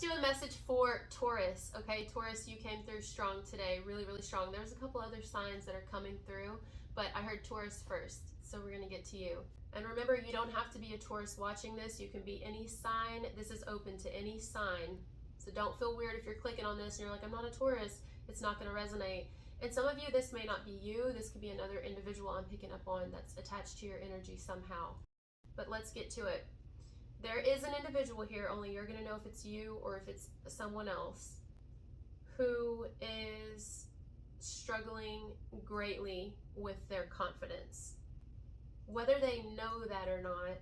do a message for Taurus. Okay, Taurus, you came through strong today, really, really strong. There's a couple other signs that are coming through, but I heard Taurus first, so we're gonna get to you. And remember, you don't have to be a Taurus watching this. You can be any sign. This is open to any sign. So don't feel weird if you're clicking on this and you're like, I'm not a Taurus. It's not gonna resonate. And some of you, this may not be you. This could be another individual I'm picking up on that's attached to your energy somehow. But let's get to it. There is an individual here, only you're going to know if it's you or if it's someone else, who is struggling greatly with their confidence. Whether they know that or not,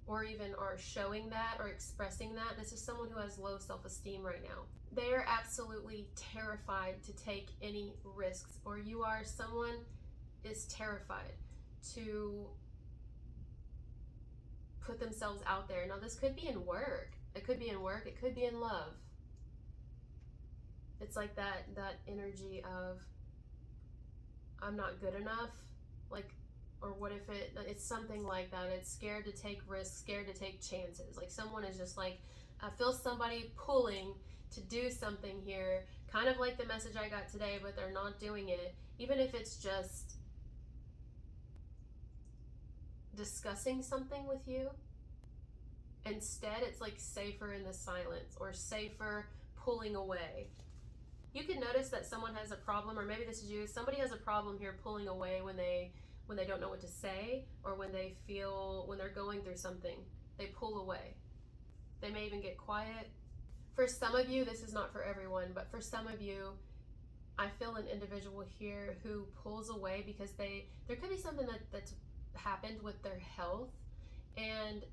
or even are showing that or expressing that, this is someone who has low self-esteem right now. They are absolutely terrified to take any risks, or you are someone is terrified to put themselves out there. Now, this could be in work. It could be in work. It could be in love. It's like that energy of, I'm not good enough. Like, or what if it's something like that. It's scared to take risks, scared to take chances. Like someone is just like, I feel somebody pulling to do something here. Kind of like the message I got today, but they're not doing it. Even if it's just discussing something with you. Instead, it's like safer in the silence or safer pulling away. You can notice that someone has a problem, or maybe this is you. Somebody has a problem here pulling away when they don't know what to say, or when they're going through something. They pull away. They may even get quiet. For some of you, this is not for everyone, but for some of you, I feel an individual here who pulls away because there could be something that's happened with their health, and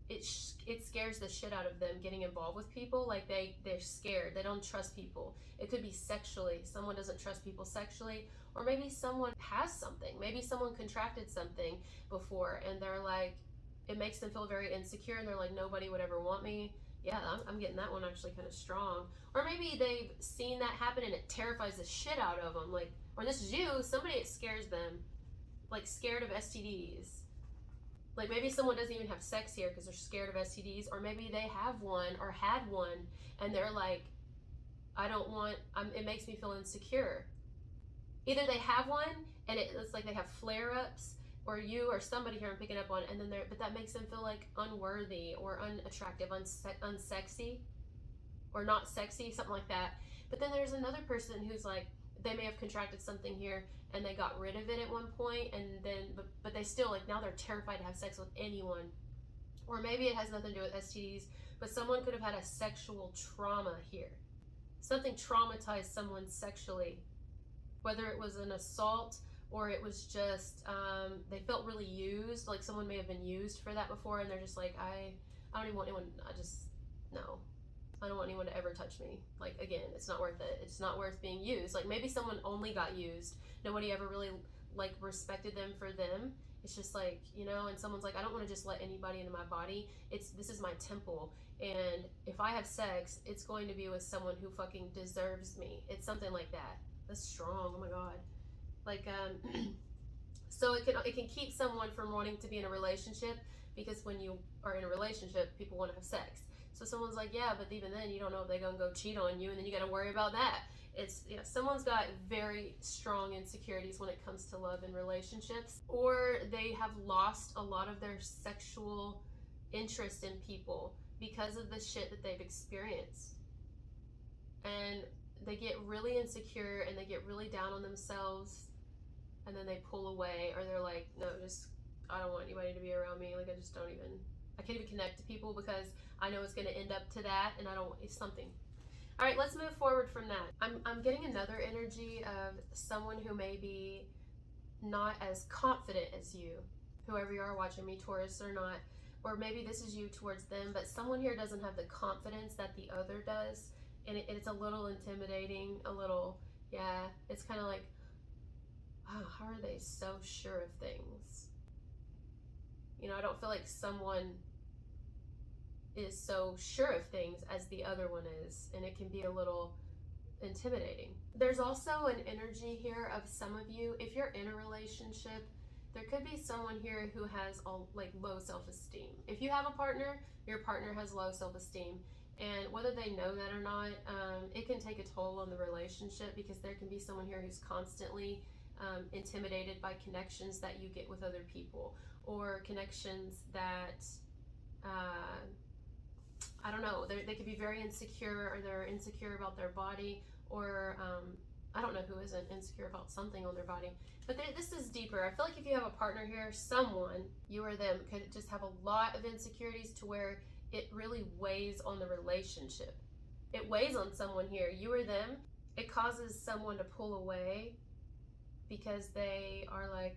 it scares the shit out of them getting involved with people. Like they're scared. They don't trust people. It could be sexually. Someone doesn't trust people sexually, or maybe someone has something. Maybe someone contracted something before, and they're like, it makes them feel very insecure, and they're like, nobody would ever want me. Yeah, I'm getting that one actually kind of strong. Or maybe they've seen that happen and it terrifies the shit out of them. Like, or this is you, somebody, it scares them. Like scared of STDs. Like maybe someone doesn't even have sex here because they're scared of STDs, or maybe they have one or had one and they're like, it makes me feel insecure. Either they have one and it's like they have flare-ups, or you or somebody here I'm picking up on, and then but that makes them feel like unworthy or unattractive, unsexy, or not sexy, something like that. But then there's another person who's like, they may have contracted something here and they got rid of it at one point, and then but they still, like, now they're terrified to have sex with anyone. Or maybe it has nothing to do with STDs, but someone could have had a sexual trauma here. Something traumatized someone sexually, whether it was an assault or it was just they felt really used. Like someone may have been used for that before, and they're just like, I don't even want anyone. No, I don't want anyone to ever touch me. Like, again, it's not worth it. It's not worth being used. Like maybe someone only got used. Nobody ever really like respected them for them. It's just like, and someone's like, I don't want to just let anybody into my body. This is my temple, and if I have sex, it's going to be with someone who fucking deserves me. It's something like that. That's strong. Oh my god. Like so it can keep someone from wanting to be in a relationship, because when you are in a relationship, people want to have sex. So someone's like, yeah, but even then you don't know if they're gonna go cheat on you, and then you got to worry about that. It's, someone's got very strong insecurities when it comes to love and relationships, or they have lost a lot of their sexual interest in people because of the shit that they've experienced, and they get really insecure and they get really down on themselves, and then they pull away, or they're like, no, I don't want anybody to be around me. Like, I can't even connect to people because I know it's going to end up to that, and it's something. All right, let's move forward from that. I'm getting another energy of someone who may be not as confident as you, whoever you are watching me, Taurus or not, or maybe this is you towards them, but someone here doesn't have the confidence that the other does, and it's a little intimidating, it's kind of like, oh, how are they so sure of things? I don't feel like someone is so sure of things as the other one is, and it can be a little intimidating. There's also an energy here of some of you, if you're in a relationship, there could be someone here who has low self-esteem. If you have a partner, your partner has low self-esteem, And whether they know that or not, it can take a toll on the relationship, because there can be someone here who's constantly intimidated by connections that you get with other people, or connections that, I don't know, they could be very insecure, or they're insecure about their body, or I don't know who isn't insecure about something on their body. But this is deeper. I feel like if you have a partner here, someone, you or them, could just have a lot of insecurities to where it really weighs on the relationship. It weighs on someone here, you or them. It causes someone to pull away because they are like,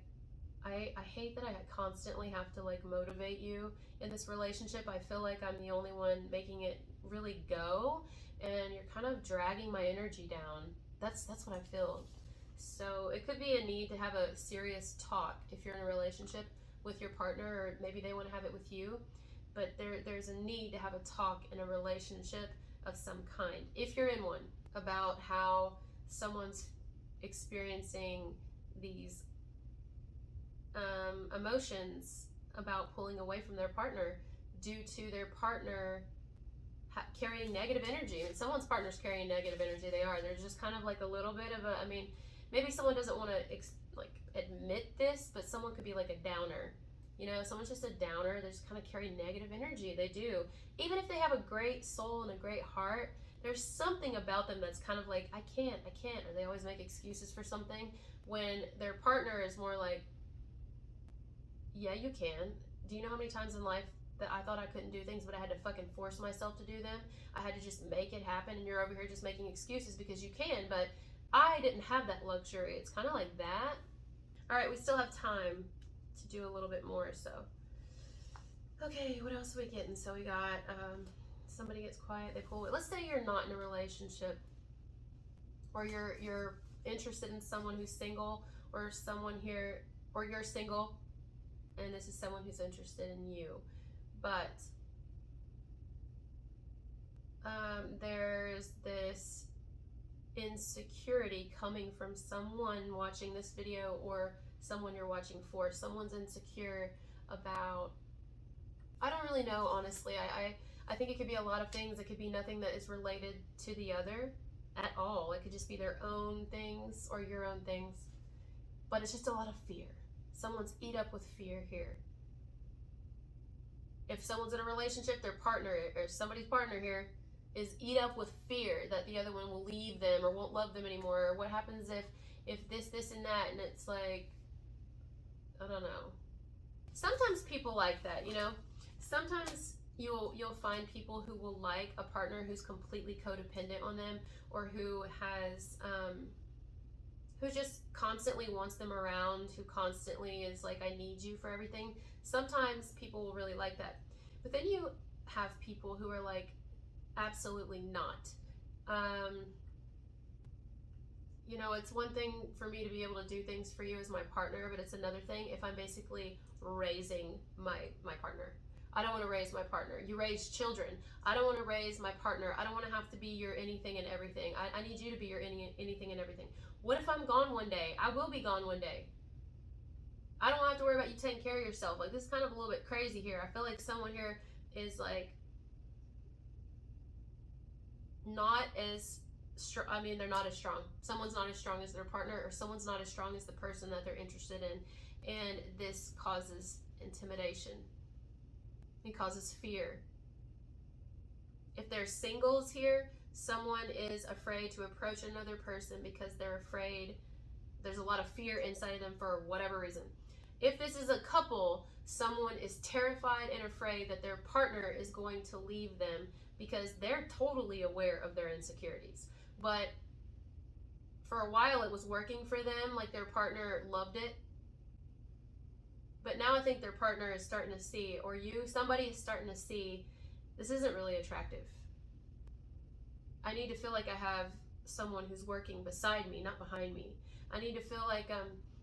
I hate that I constantly have to like motivate you in this relationship. I feel like I'm the only one making it really go, and you're kind of dragging my energy down. That's what I feel. So it could be a need to have a serious talk if you're in a relationship with your partner, or maybe they want to have it with you. But there's a need to have a talk in a relationship of some kind, if you're in one, about how someone's experiencing these emotions about pulling away from their partner due to their partner carrying negative energy. And someone's partner's carrying negative energy. There's just kind of like a little bit of a, I mean, maybe someone doesn't want to like admit this, but someone could be like a downer. You know, someone's just a downer. They just kind of carry negative energy. They do. Even if they have a great soul and a great heart, there's something about them that's kind of like, I can't, or they always make excuses for something, when their partner is more like, yeah, you can. Do you know how many times in life that I thought I couldn't do things, but I had to fucking force myself to do them? I had to just make it happen, and you're over here just making excuses because you can, but I didn't have that luxury. It's kind of like that. All right, we still have time to do a little bit more, so. Okay, what else are we getting? So we got, somebody gets quiet, they pull away. Let's say you're not in a relationship, or you're interested in someone who's single, or someone here, or you're single, and this is someone who's interested in you. But there's this insecurity coming from someone watching this video, or someone you're watching for. Someone's insecure about, I don't really know, honestly. I think it could be a lot of things. It could be nothing that is related to the other at all. It could just be their own things or your own things. But it's just a lot of fear. Someone's eat up with fear here. If someone's in a relationship, their partner, or somebody's partner here, is eat up with fear that the other one will leave them or won't love them anymore, or what happens if this and that, and it's like, I don't know. Sometimes people like that, you know. Sometimes you'll find people who will like a partner who's completely codependent on them, or who has who just constantly wants them around, who constantly is like, I need you for everything. Sometimes people will really like that. But then you have people who are like, absolutely not. You know, it's one thing for me to be able to do things for you as my partner, but it's another thing if I'm basically raising my partner. I don't want to raise my partner. You raise children. I don't want to raise my partner. I don't want to have to be your anything and everything. I need you to be your anything and everything. What if I'm gone one day? I will be gone one day. I don't have to worry about you taking care of yourself. Like, this is kind of a little bit crazy here. I feel like someone here is like not as strong. I mean, they're not as strong. Someone's not as strong as their partner, or someone's not as strong as the person that they're interested in. And this causes intimidation. It causes fear. If there's singles here, someone is afraid to approach another person because they're afraid. There's a lot of fear inside of them for whatever reason. If this is a couple, someone is terrified and afraid that their partner is going to leave them because they're totally aware of their insecurities. But for a while it was working for them, like their partner loved it. But now I think their partner is starting to see, or somebody is starting to see, this isn't really attractive. I need to feel like I have someone who's working beside me, not behind me. I need to feel like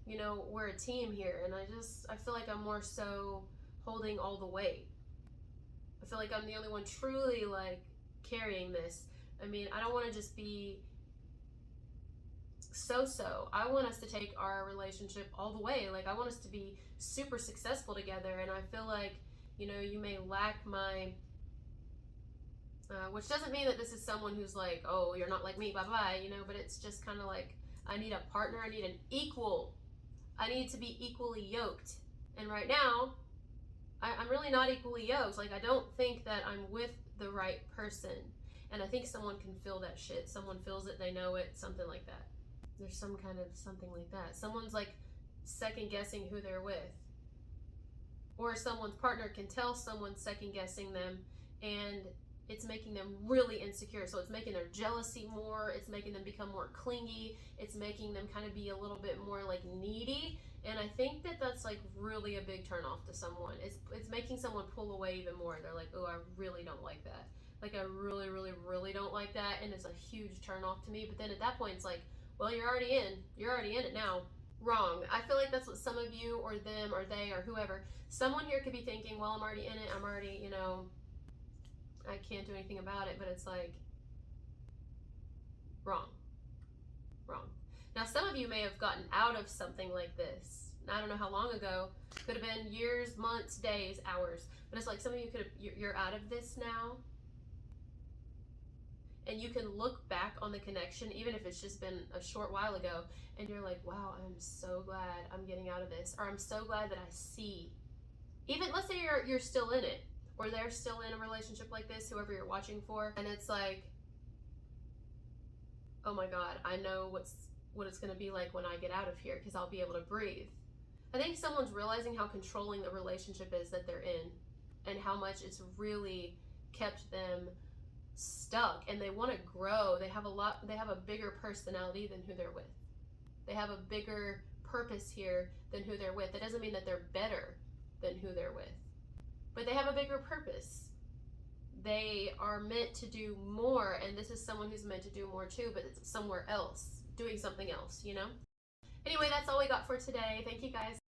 you know, we're a team here, and I feel like I'm more so holding all the weight. I feel like I'm the only one truly like carrying this. I mean, I don't want to just be so. I want us to take our relationship all the way. Like, I want us to be super successful together, and I feel like, you know, you may lack my Which doesn't mean that this is someone who's like, oh, you're not like me, bye-bye, you know, but it's just kind of like, I need a partner, I need an equal, I need to be equally yoked. And right now, I'm really not equally yoked. Like, I don't think that I'm with the right person. And I think someone can feel that shit. Someone feels it, they know it, something like that. There's some kind of something like that. Someone's like second guessing who they're with. Or someone's partner can tell someone second guessing them, and it's making them really insecure. So it's making their jealousy more, it's making them become more clingy, it's making them kind of be a little bit more like needy. And I think that that's like really a big turn off to someone. It's making someone pull away even more. They're like, oh, I really don't like that. Like, I really, really, really don't like that. And it's a huge turn off to me. But then at that point, it's like, well, you're already in it now. Wrong. I feel like that's what some of you or them or they or whoever, someone here could be thinking, well, I'm already in it. I'm already, you know, I can't do anything about it. But it's like, wrong. Now, some of you may have gotten out of something like this. I don't know how long ago. Could have been years, months, days, hours. But it's like some of you you're out of this now. And you can look back on the connection, even if it's just been a short while ago, and you're like, wow, I'm so glad I'm getting out of this. Or I'm so glad that I see. Even, let's say you're still in it, or they're still in a relationship like this, whoever you're watching for, and it's like, oh my God, I know what it's going to be like when I get out of here, because I'll be able to breathe. I think someone's realizing how controlling the relationship is that they're in, and how much it's really kept them stuck, and they want to grow. They have a bigger personality than who they're with. They have a bigger purpose here than who they're with. That doesn't mean that they're better than who they're with, but they have a bigger purpose. They are meant to do more, and this is someone who's meant to do more too, but it's somewhere else, doing something else, you know? Anyway, that's all we got for today. Thank you guys